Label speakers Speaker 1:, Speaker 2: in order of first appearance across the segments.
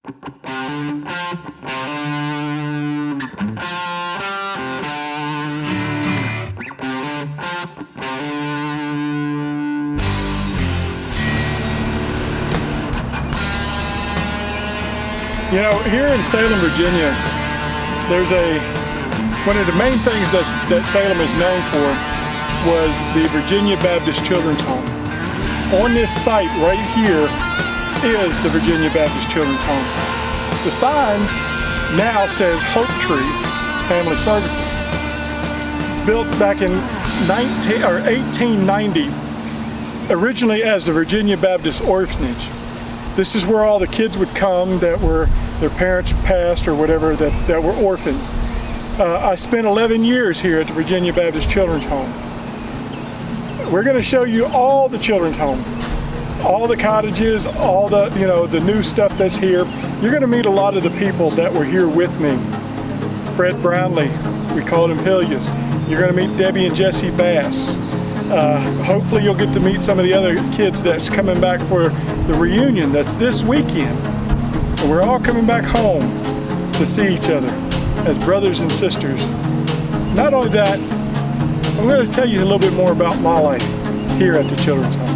Speaker 1: You know, here in Salem, Virginia, there's one of the main things that Salem is known for was the Virginia Baptist Children's Home. On this site right here is the Virginia Baptist Children's Home. The sign now says Hopetree Family Services. It's built back in 1890, originally as the Virginia Baptist Orphanage. This is where all the kids would come that were their parents passed or whatever that were orphaned. I spent 11 years here at the Virginia Baptist Children's Home. We're going to show you all the children's home, all the cottages, all the the new stuff that's here. You're going to meet a lot of the people that were here with me. Fred Brownlee, we called him Hillias. You're going to meet Debbie and Jesse Bass. Hopefully you'll get to meet some of the other kids that's coming back for the reunion that's this weekend. And we're all coming back home to see each other as brothers and sisters. Not only that, I'm going to tell you a little bit more about my life here at the Children's Home.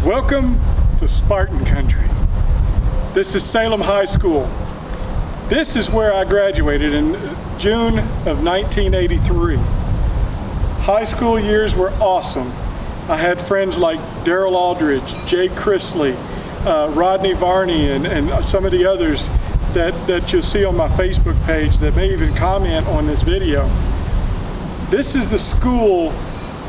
Speaker 1: Welcome to Spartan Country. This is Salem High School. This is where I graduated in June of 1983. High school years were awesome. I had friends like Daryl Aldridge, Jay Chrisley, Rodney Varney and some of the others that you'll see on my Facebook page that may even comment on this video. This is the school.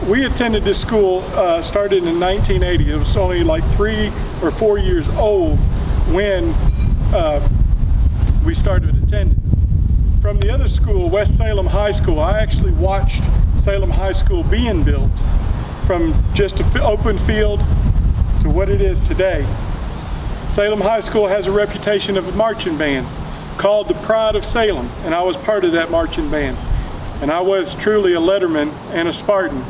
Speaker 1: We attended this school, started in 1980. It was only like 3 or 4 years old when we started attending. From the other school, West Salem High School, I actually watched Salem High School being built from just an open field to what it is today. Salem High School has a reputation of a marching band called the Pride of Salem, and I was part of that marching band. And I was truly a letterman and a Spartan.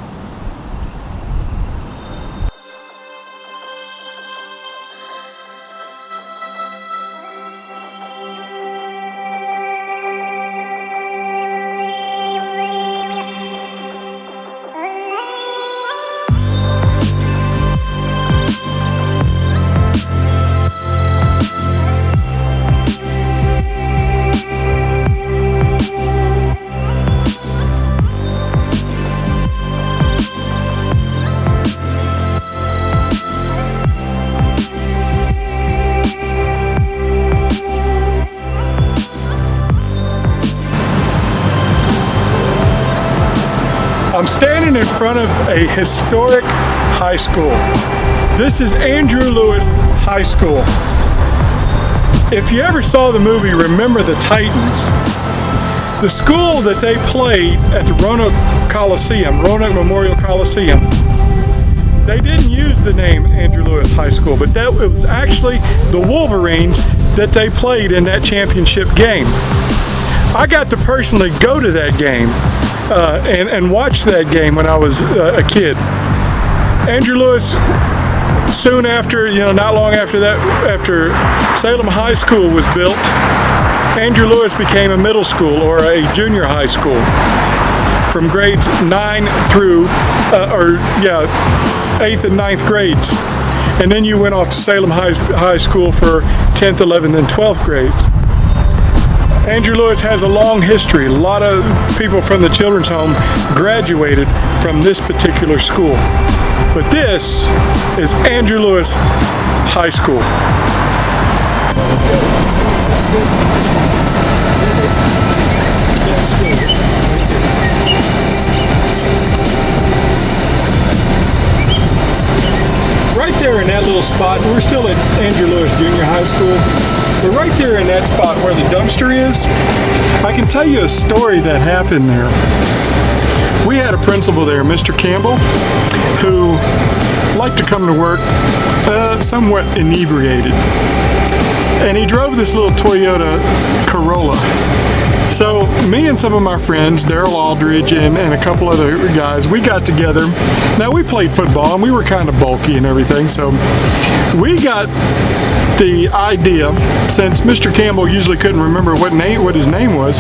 Speaker 1: I'm standing in front of a historic high school. This is Andrew Lewis High School. If you ever saw the movie Remember the Titans, the school that they played at the Roanoke Memorial Coliseum, they didn't use the name Andrew Lewis High School, but it was actually the Wolverines that they played in that championship game. I got to personally go to that game and watch that game when I was a kid. Andrew Lewis, soon after, not long after that, after Salem High School was built, Andrew Lewis became a middle school or a junior high school from grades 9 through, 8th and 9th grades. And then you went off to Salem High School for 10th, 11th, and 12th grades. Andrew Lewis has a long history. A lot of people from the children's home graduated from this particular school. But this is Andrew Lewis High School. Right there in that little spot, we're still at Andrew Lewis Junior High School. But right there in that spot where the dumpster is, I can tell you a story that happened there. We had a principal there, Mr. Campbell, who liked to come to work somewhat inebriated. And he drove this little Toyota Corolla. So me and some of my friends, Daryl Aldridge and a couple other guys, we got together. Now we played football and we were kind of bulky and everything, so we got the idea, since Mr. Campbell usually couldn't remember what his name was,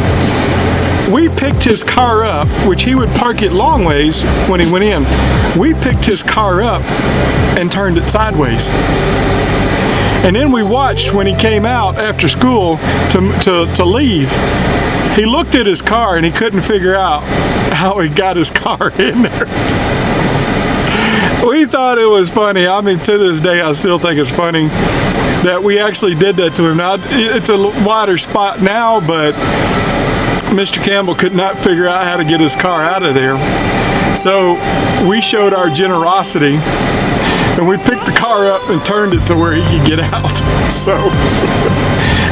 Speaker 1: we picked his car up, which he would park it long ways when he went in. We picked his car up and turned it sideways. And then we watched when he came out after school to leave. He looked at his car and he couldn't figure out how he got his car in there. We thought it was funny. I mean, to this day, I still think it's funny that we actually did that to him. Now, it's a wider spot now, but Mr. Campbell could not figure out how to get his car out of there. So we showed our generosity and we picked the car up and turned it to where he could get out. So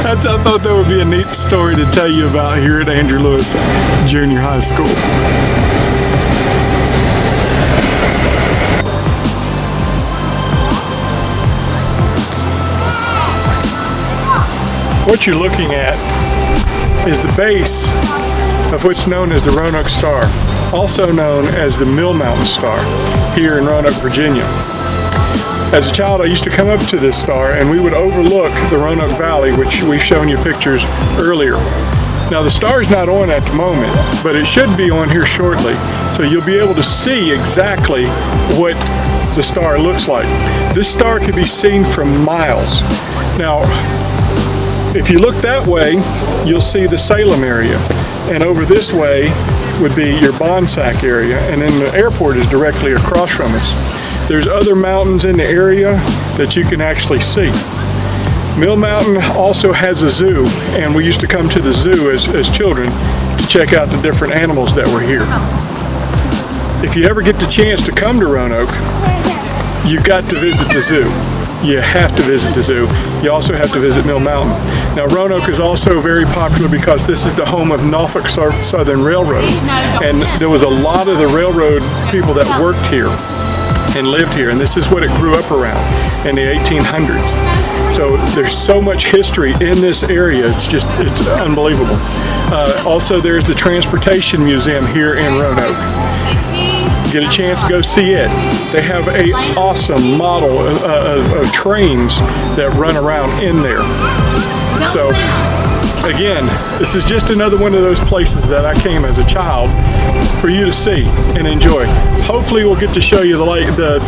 Speaker 1: I thought that would be a neat story to tell you about here at Andrew Lewis Junior High School. What you're looking at is the base of what's known as the Roanoke Star, also known as the Mill Mountain Star, here in Roanoke, Virginia. As a child, I used to come up to this star and we would overlook the Roanoke Valley, which we've shown you pictures earlier. Now the star's not on at the moment, but it should be on here shortly, so you'll be able to see exactly what the star looks like. This star can be seen from miles. Now, if you look that way, you'll see the Salem area, and over this way would be your Bonsack area, and then the airport is directly across from us. There's other mountains in the area, that you can actually see. Mill Mountain also has a zoo, and we used to come to the zoo as children to check out the different animals that were here. If you ever get the chance to come to Roanoke, you got to visit the zoo. You have to visit the zoo. You also have to visit Mill Mountain. Now, Roanoke is also very popular because this is the home of Norfolk Southern Railroad, and there was a lot of the railroad people that worked here and lived here, and this is what it grew up around in the 1800s. So there's so much history in this area, it's unbelievable. Also, there's the Transportation Museum here in Roanoke. Get a chance, go see it. They have an awesome model of trains that run around in there. So again, this is just another one of those places that I came as a child for you to see and enjoy. Hopefully we'll get to show you the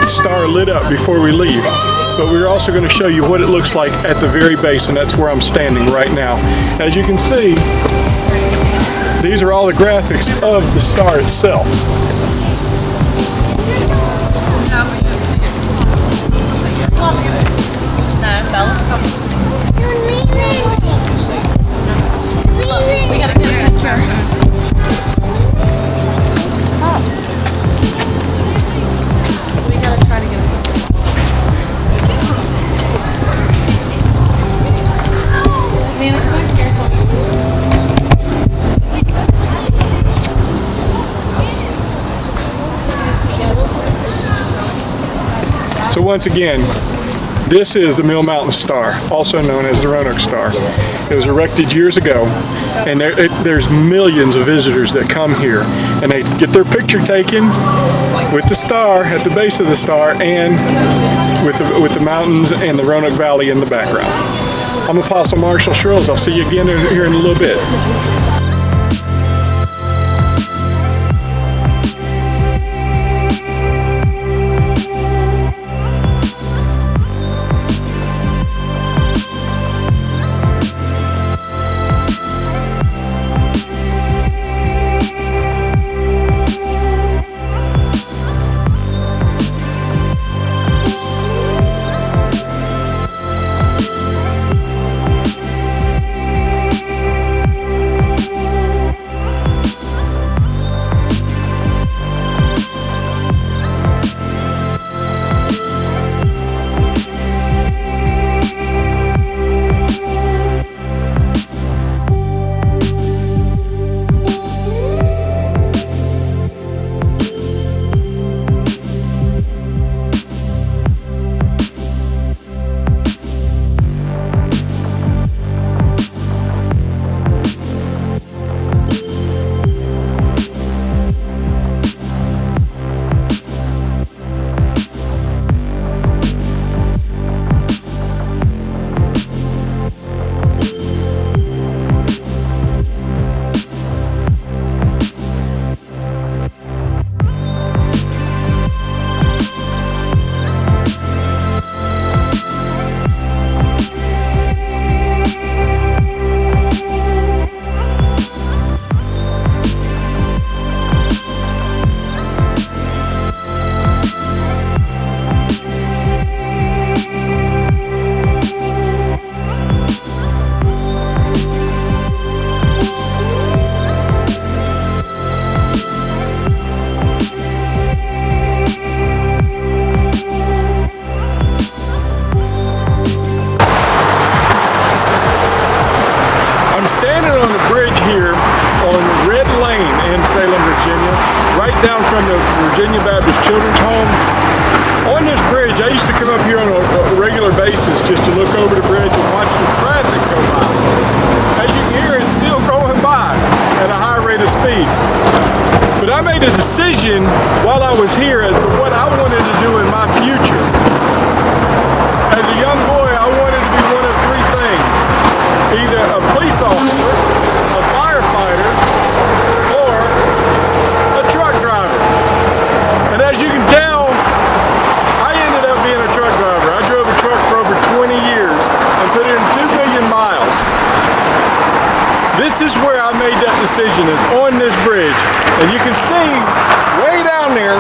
Speaker 1: star lit up before we leave. But we're also going to show you what it looks like at the very base, and that's where I'm standing right now. As you can see, these are all the graphics of the star itself.
Speaker 2: We gotta get a picture. We gotta try to get a picture. Nana, come back here.
Speaker 1: So once again, this is the Mill Mountain Star, also known as the Roanoke Star. It was erected years ago, and there's millions of visitors that come here, and they get their picture taken with the star at the base of the star, and with the mountains and the Roanoke Valley in the background. I'm Apostle Marshall Shrills. I'll see you again here in a little bit. Down from the Virginia Baptist Children's Home. On this bridge, I used to come up here on a regular basis just to look over the bridge and watch the traffic go by. As you can hear, it's still going by at a high rate of speed. But I made a decision while I was here as to what I wanted to do in my future. As a young boy, I wanted to be one of three things. Either a police officer, a firefighter, or a truck driver. And as you can tell, I ended up being a truck driver. I drove a truck for over 20 years and put in 2 million miles. This is where I made that decision, is on this bridge. And you can see way down there,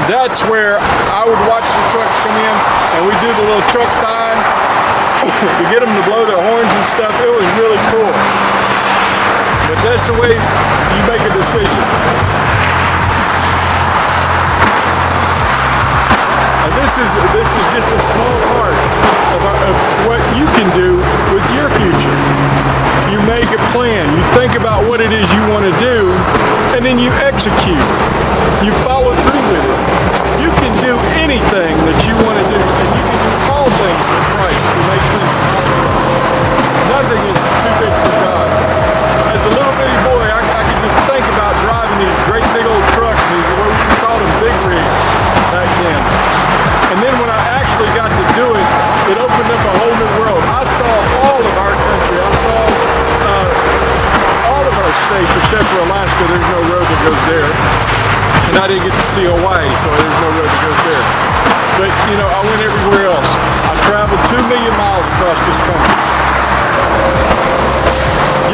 Speaker 1: that's that's where I would watch the trucks come in, and we do the little truck sign to get them to blow their horns and stuff. It was really cool. But that's the way you make a decision. And this is just a small part of what you can do with your future. You make a plan. You think about what it is you want to do, and then you execute. You follow through with it. You can do anything that you want to do, and you can do all things with Christ who makes things possible. Nothing is too big for God. As a little bitty boy, I could just think about driving these great big old trucks, and these, what we called them big rigs back then. And then when I actually got to do it, it opened up a whole new world. I saw all of our country. I saw all of our states except for Alaska. There's no road that goes there. And I didn't get to see Hawaii, so there's no road that goes there. But, you know, I went everywhere else. I traveled 2 million miles across this country.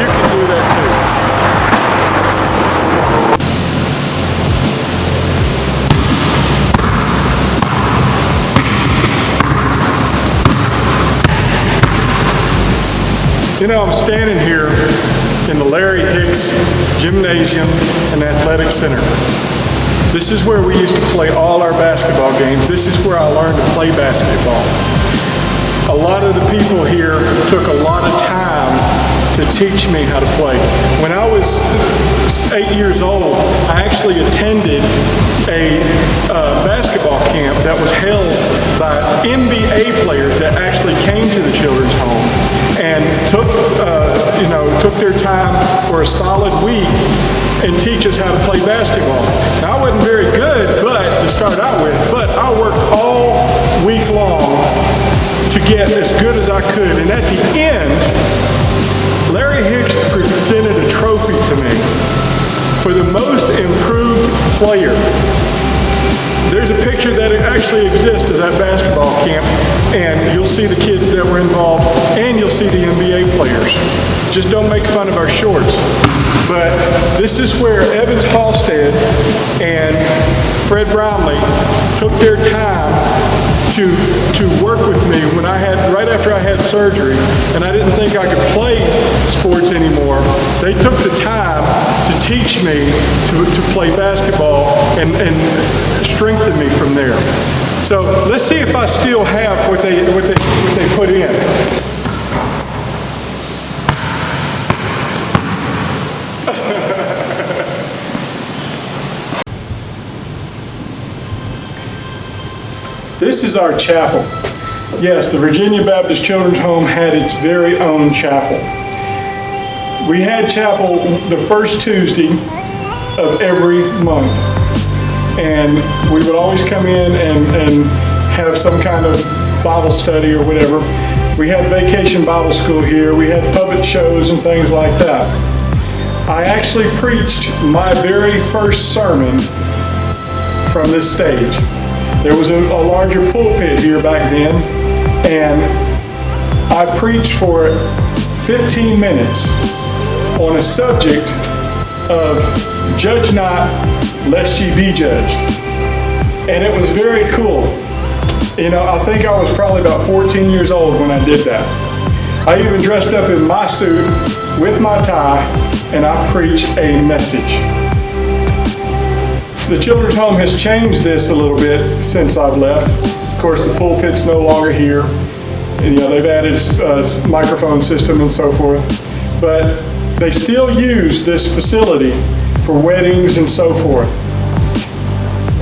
Speaker 1: You can do that too. You know, I'm standing here in the Larry Hicks Gymnasium and Athletic Center. This is where we used to play all our basketball games. This is where I learned to play basketball. A lot of the people here took a lot of time to teach me how to play. When I was 8 years old, I actually attended a basketball camp that was held by NBA players that actually came to the children's home and took their time for a solid week and teach us how to play basketball. Now, I wasn't very good, to start out with, but I worked all week long to get as good as I could. And at the end, Larry Hicks presented a trophy to me for the most improved player. There's a picture that actually exists of that basketball camp, and you'll see the kids that were involved, and you'll see the NBA players. Just don't make fun of our shorts. But this is where Evans Halstead and Fred Brownlee took their time to work with me when right after I had surgery, and I didn't think I could play sports anymore. They took the time to teach me to play basketball and strengthen me from there. So let's see if I still have what they put in. This is our chapel. Yes, the Virginia Baptist Children's Home had its very own chapel. We had chapel the first Tuesday of every month. And we would always come in and have some kind of Bible study or whatever. We had vacation Bible school here. We had puppet shows and things like that. I actually preached my very first sermon from this stage. There was a larger pulpit here back then, and I preached for 15 minutes on a subject of judge not, lest ye be judged. And it was very cool. You know, I think I was probably about 14 years old when I did that. I even dressed up in my suit with my tie, and I preached a message. The Children's Home has changed this a little bit since I've left. Of course, the pulpit's no longer here. And, they've added a microphone system and so forth. But they still use this facility for weddings and so forth.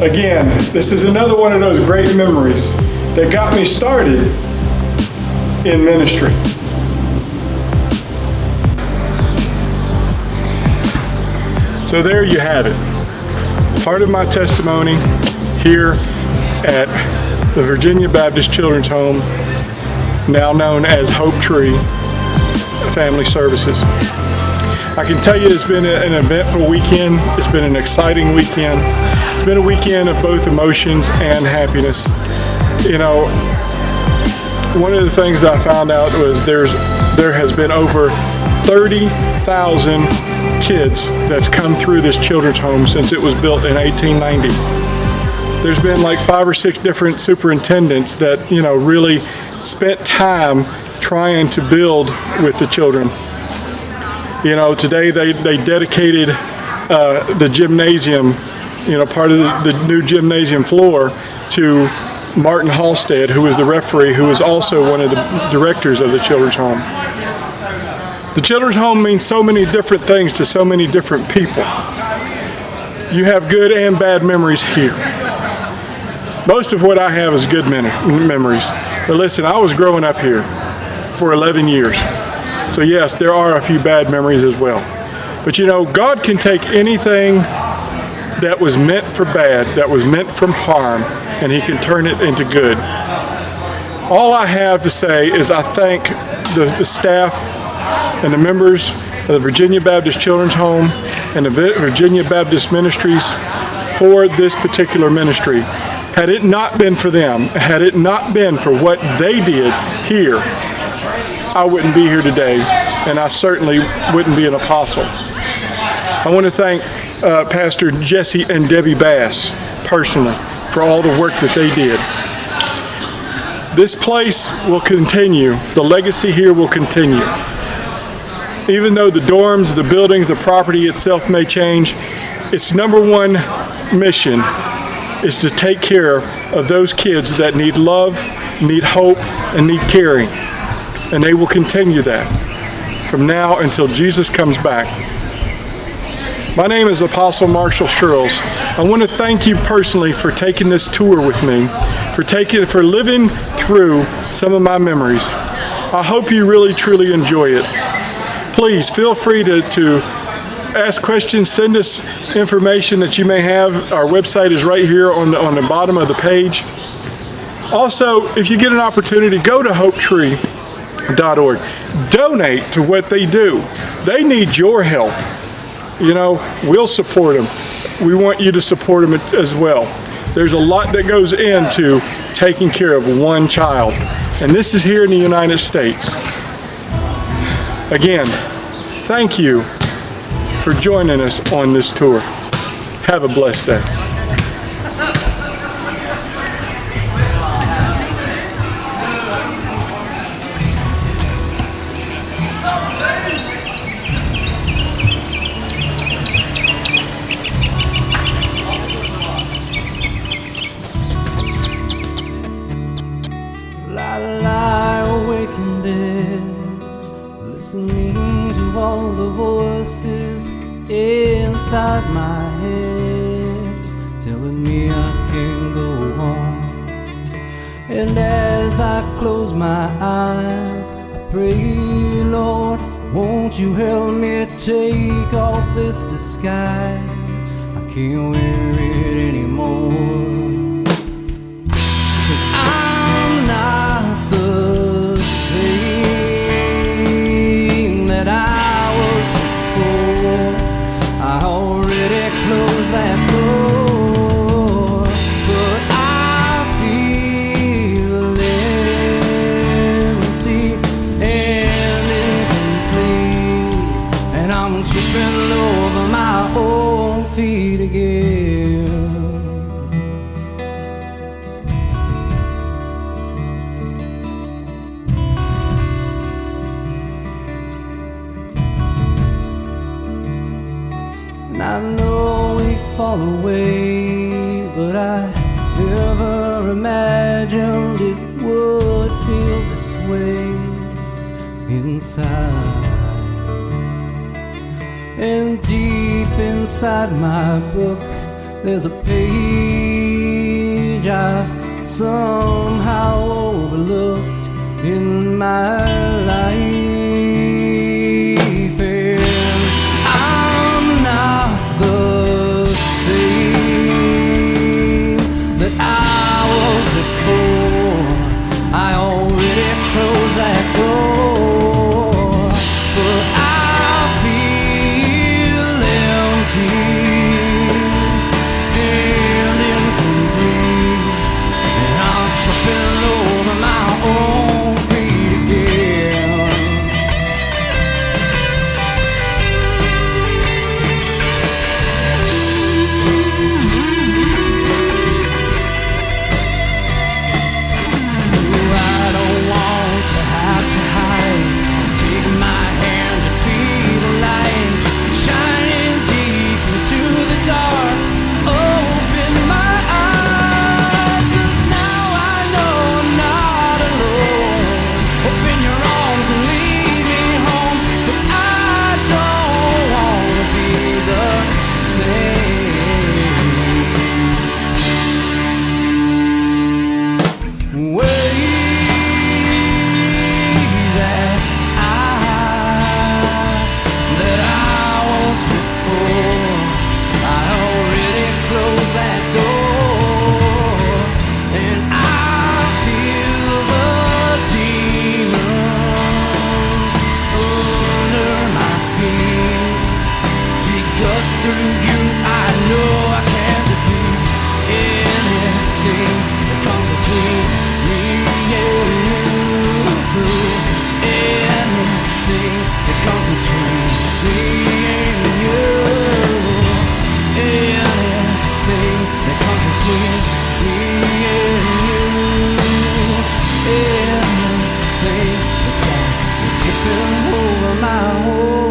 Speaker 1: Again, this is another one of those great memories that got me started in ministry. So there you have it. Part of my testimony here at the Virginia Baptist Children's Home, now known as Hopetree Family Services. I can tell you it's been an eventful weekend. It's been an exciting weekend. It's been a weekend of both emotions and happiness. One of the things that I found out was there has been over 30,000 kids that's come through this children's home since it was built in 1890. there's been like 5 or 6 different superintendents that, really spent time trying to build with the children. Today they dedicated the gymnasium, part of the new gymnasium floor to Martin Halstead, who was the referee, who was also one of the directors of the Children's Home. The Children's Home means so many different things to so many different people. You have good and bad memories here. Most of what I have is good memories. But listen, I was growing up here for 11 years. So yes, there are a few bad memories as well. But God can take anything that was meant for bad, that was meant for harm, and He can turn it into good. All I have to say is I thank the staff and the members of the Virginia Baptist Children's Home and the Virginia Baptist Ministries for this particular ministry. Had it not been for them, had it not been for what they did here, I wouldn't be here today, and I certainly wouldn't be an apostle. I want to thank Pastor Jesse and Debbie Bass personally for all the work that they did. This place will continue. The legacy here will continue. Even though the dorms, the buildings, the property itself may change, its number one mission is to take care of those kids that need love, need hope, and need caring. And they will continue that from now until Jesus comes back. My name is Apostle Marshall Shirls. I want to thank you personally for taking this tour with me, for living through some of my memories. I hope you really, truly enjoy it. Please feel free to ask questions, send us information that you may have. Our website is right here on the bottom of the page. Also, if you get an opportunity, go to Hopetree.org. Donate to what they do. They need your help. We'll support them. We want you to support them as well. There's a lot that goes into taking care of one child. And this is here in the United States. Again, thank you for joining us on this tour. Have a blessed day.
Speaker 3: Lie awake in bed, listening to all the voices inside my head, telling me I can't go on. And as I close my eyes, I pray, Lord, won't you help me take off this disguise? I can't wear it anymore. I know we fall away, but I never imagined it would feel this way inside. And deep inside my book, there's a page I've somehow overlooked in my life. Over my own feet again. over my home.